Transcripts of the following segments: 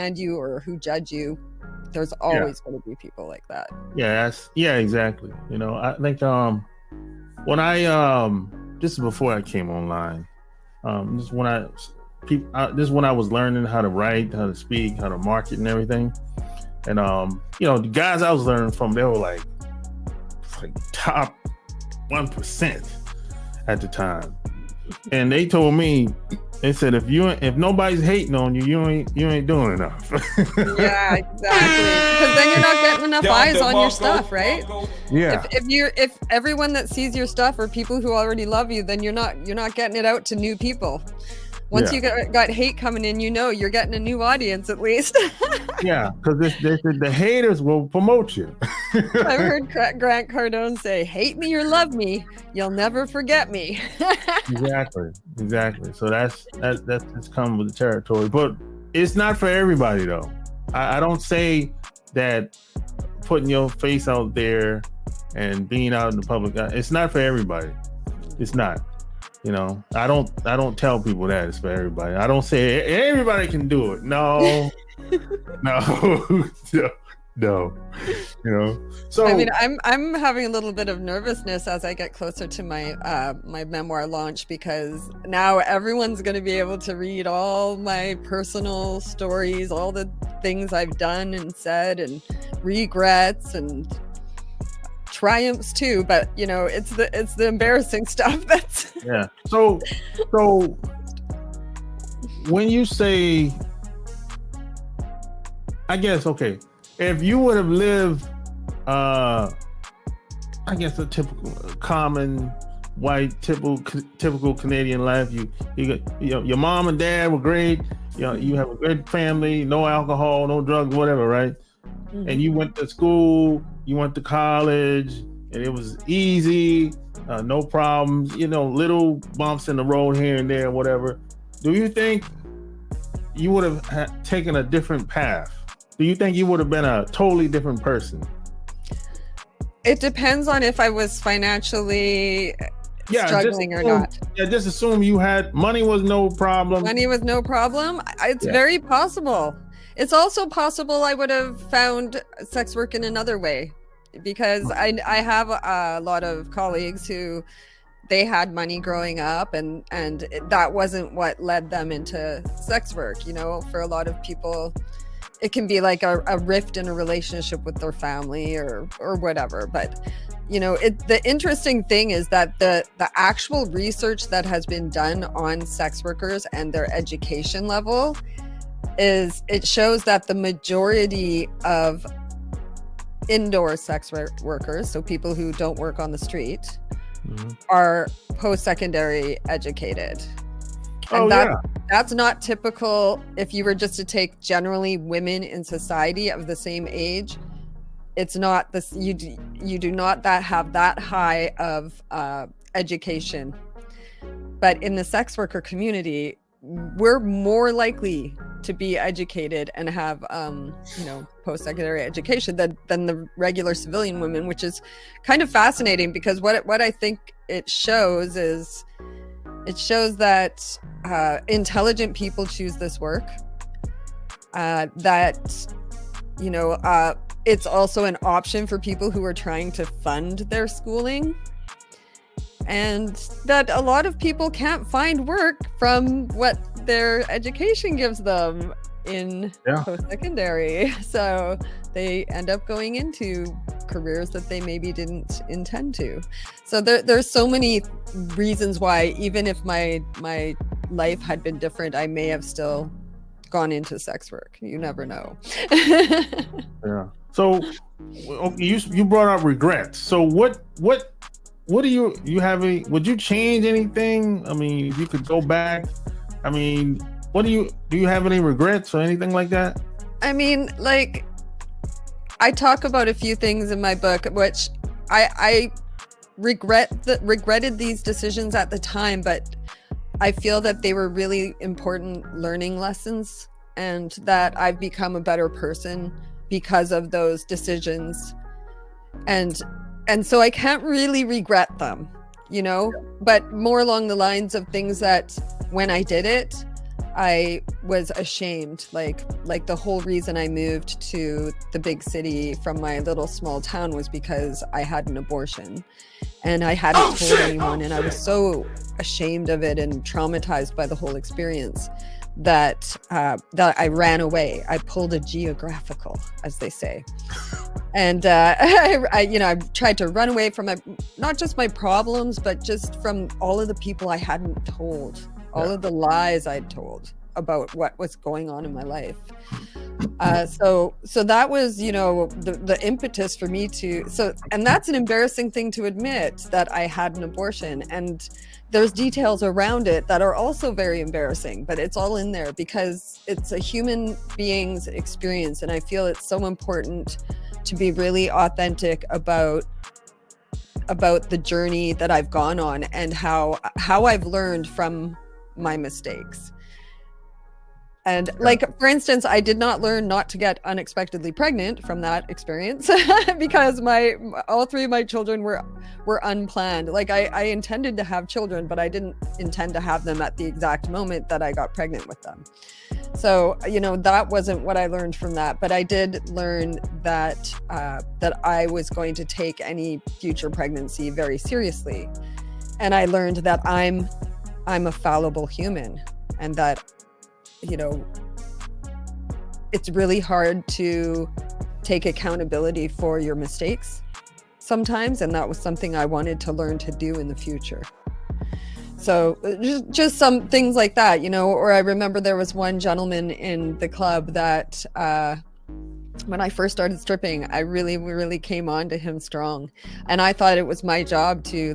understand you or who judge you. There's always going to be people like that. Yeah, exactly. You know, I think when I this is before I came online. This is when this is when I was learning how to write, how to speak, how to market, and everything. And you know, the guys I was learning from, they were like top 1% at the time, and they told me, they said, if nobody's hating on you, you ain't doing enough. Yeah, exactly. Because then you're not getting enough eyes on your stuff, right? Yeah. If everyone that sees your stuff are people who already love you, then you're not getting it out to new people. Once you got hate coming in, you know you're getting a new audience at least. Yeah, because the haters will promote you. I've heard Grant Cardone say, "Hate me or love me, you'll never forget me." Exactly. So that's come with the territory, but it's not for everybody though. I don't say that putting your face out there and being out in the public, it's not for everybody. It's not. You know, I don't tell people that it's for everybody. I don't say everybody can do it. No, no. You know, so I mean, I'm having a little bit of nervousness as I get closer to my my memoir launch, because now everyone's going to be able to read all my personal stories, all the things I've done and said, and regrets and triumphs too. But you know, it's the embarrassing stuff that's so when you say, I guess, okay, if you would have lived I guess a typical common white typical Canadian life, you know, your mom and dad were great, you know, you have a good family, no alcohol, no drugs, whatever, right? Mm-hmm. And you went to school, you went to college, and it was easy, no problems, you know, little bumps in the road here and there, whatever. Do you think you would have taken a different path? Do you think you would have been a totally different person? It depends on if I was financially struggling or not. Yeah, just assume you had money was no problem. Money was no problem. It's very possible. It's also possible I would have found sex work in another way, because I have a lot of colleagues who they had money growing up, and that wasn't what led them into sex work. You know, for a lot of people, it can be like a rift in a relationship with their family or whatever. But you know, the interesting thing is that the actual research that has been done on sex workers and their education level it shows that the majority of indoor sex workers, so people who don't work on the street, are post-secondary educated. And that's not typical. If you were just to take generally women in society of the same age, it's not this. You do not have that high of education. But in the sex worker community, we're more likely to be educated and have you know, post-secondary education than the regular civilian women, which is kind of fascinating, because what I think it shows is that intelligent people choose this work, that you know, it's also an option for people who are trying to fund their schooling, and that a lot of people can't find work from what their education gives them in post-secondary, so they end up going into careers that they maybe didn't intend to. So there's so many reasons why, even if my life had been different, I may have still gone into sex work. You never know. Yeah. So you brought up regrets. So what do you have would you change anything? I mean, if you could go back, I mean, do you have any regrets or anything like that? I mean, like, I talk about a few things in my book, which I regretted these decisions at the time, but I feel that they were really important learning lessons, and that I've become a better person because of those decisions. And so I can't really regret them, you know, but more along the lines of things that when I did it, I was ashamed. Like the whole reason I moved to the big city from my little small town was because I had an abortion, and I hadn't told anyone, and I was so ashamed of it and traumatized by the whole experience that I ran away. I pulled a geographical, as they say. And I tried to run away from not just my problems, but just from all of the people I hadn't told, all of the lies I'd told about what was going on in my life. So that was, the impetus for me and that's an embarrassing thing to admit, that I had an abortion. And there's details around it that are also very embarrassing, but it's all in there because it's a human being's experience. And I feel it's so important to be really authentic about the journey that I've gone on and how I've learned from my mistakes. And like, for instance, I did not learn not to get unexpectedly pregnant from that experience because all three of my children were unplanned. Like I intended to have children, but I didn't intend to have them at the exact moment that I got pregnant with them. So, that wasn't what I learned from that, but I did learn that I was going to take any future pregnancy very seriously. And I learned that I'm a fallible human, and that it's really hard to take accountability for your mistakes sometimes. And that was something I wanted to learn to do in the future. So just some things like that, or I remember there was one gentleman in the club that, when I first started stripping, I really, really came on to him strong. And I thought it was my job to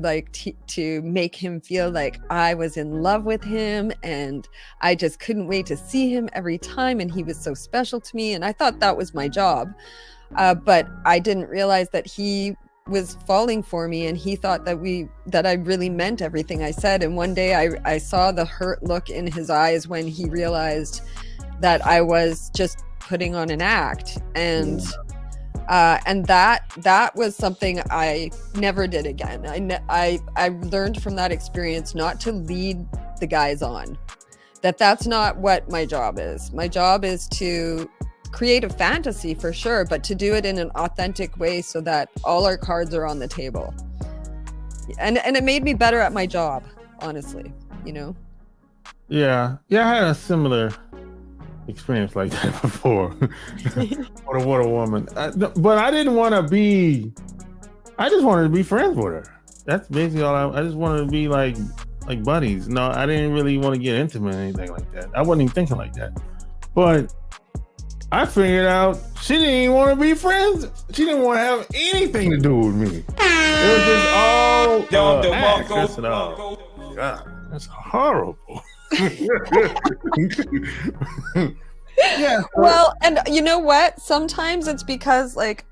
to make him feel like I was in love with him. And I just couldn't wait to see him every time. And he was so special to me. And I thought that was my job. But I didn't realize that he was falling for me. And he thought that I really meant everything I said. And one day I saw the hurt look in his eyes when he realized that I was just putting on an act. And that was something I never did again. I learned from that experience not to lead the guys on, that's not what my job is. My job is to create a fantasy, for sure, but to do it in an authentic way so that all our cards are on the table. And it made me better at my job, honestly, Yeah, I had a similar experience like that before. What a woman. But I didn't want to be, I just wanted to be friends with her. That's basically all. I just wanted to be like buddies. No, I didn't really want to get intimate or anything like that. I wasn't even thinking like that. But I figured out she didn't even want to be friends. She didn't want to have anything to do with me. It was just all acts. That's it all. God, that's horrible. Yeah. Well, and you know what? Sometimes it's because like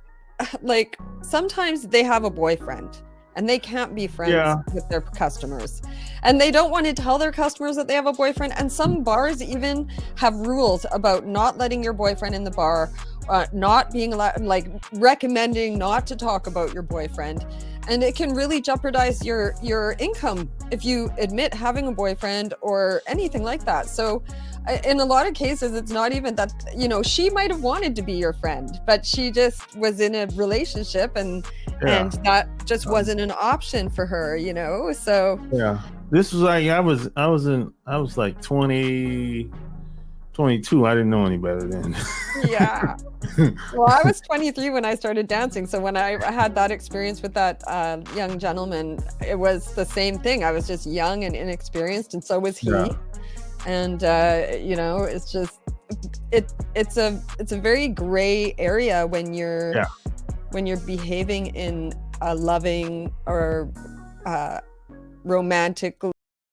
sometimes they have a boyfriend and they can't be friends with their customers, and they don't want to tell their customers that they have a boyfriend. And some bars even have rules about not letting your boyfriend in the bar, not being allowed, like recommending not to talk about your boyfriend. And it can really jeopardize your income if you admit having a boyfriend or anything like that. So in a lot of cases, it's not even that, she might have wanted to be your friend, but she just was in a relationship and that just wasn't an option for her, so. Yeah, this was like, I was like 20, 22. I didn't know any better then. Yeah. Well, I was 23 when I started dancing. So when I had that experience with that young gentleman, it was the same thing. I was just young and inexperienced, and so was he. Yeah. And it's just it's a very gray area when you're behaving in a loving or romantic